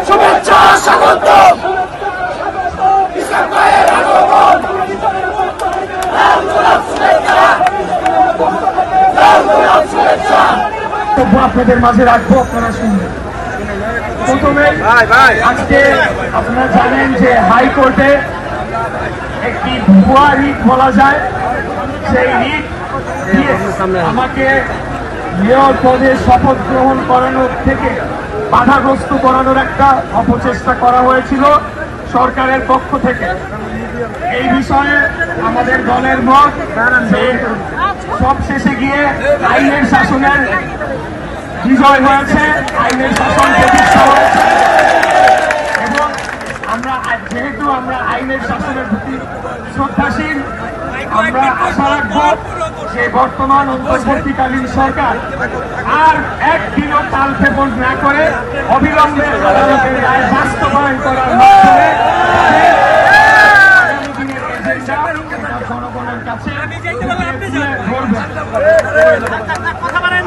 শুভেচ্ছা স্বাগত আপনাদের মাঝে রাখবো, আপনারা শুনবেন। প্রথমে আজকে আপনারা জানেন যে হাইকোর্টে একটি ভুয়া রিট বলা যায়, সেই রিট দিয়ে আমাকে মেয়র পদে শপথ গ্রহণ করানোর থেকে বাধাগ্রস্ত করানোর একটা অপচেষ্টা করা হয়েছিল সরকারের পক্ষ থেকে। এই বিষয়ে আমাদের দলের মত যে সব শেষে গিয়ে আইনের শাসনের বিজয় হয়েছে, আইনের শাসন প্রতিষ্ঠা হয়েছে এবং যেহেতু আমরা আইনের শাসনের প্রতি শ্রদ্ধাশীল, আমরা আশা রাখবো যে বর্তমান অন্তর্বর্তীকালীন সরকার আর একদিনও কালক্ষেপণ না করে অবিলম্বে আদালতের রায় বাস্তবায়ন করার মাধ্যমে জনগণের কাছে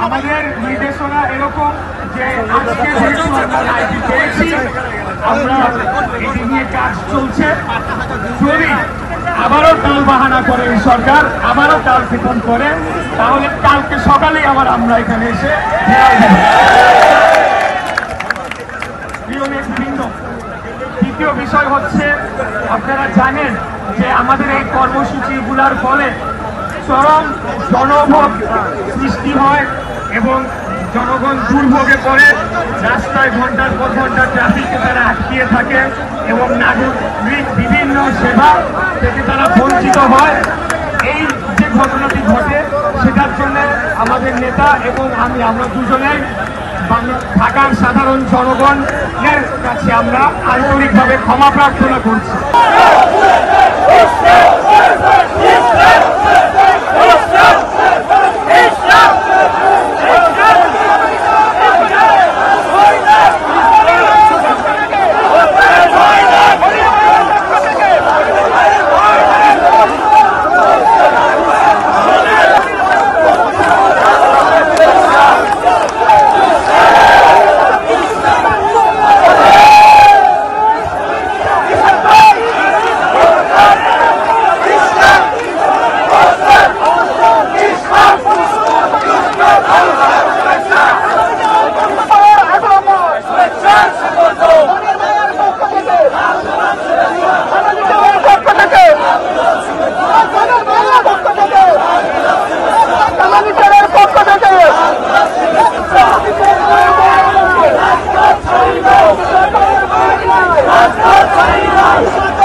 আমাদের নির্দেশনা এরকম যে আজকে যেহেতু আমরা রায়টি পেয়েছি, আমরা এটি নিয়ে কাজ চলছে। যদি আবারও টাল বাহানা করে এই সরকার, আবারও কাল ক্ষেপণ করে, তাহলে কালকে সকালেই আবার আমরা এখানে এসে দ্বিতীয় বিষয় হচ্ছে, আপনারা জানেন যে আমাদের এই কর্মসূচিগুলোর ফলে চরম জনভোগ সৃষ্টি হয় এবং জনগণ দুর্ভোগে পড়ে, রাস্তায় ঘন্টার পর ঘন্টা ট্রাফিকে তারা আটকিয়ে থাকে এবং নাগরিক বিভিন্ন সেবা থেকে তারা বঞ্চিত হয়। এই যে ঘটনাটি ঘটে, সেটার জন্য আমাদের নেতা এবং আমরা দুজনেই ঢাকার সাধারণ জনগণের কাছে আমরা আন্তরিকভাবে ক্ষমা প্রার্থনা করছি। Let's go!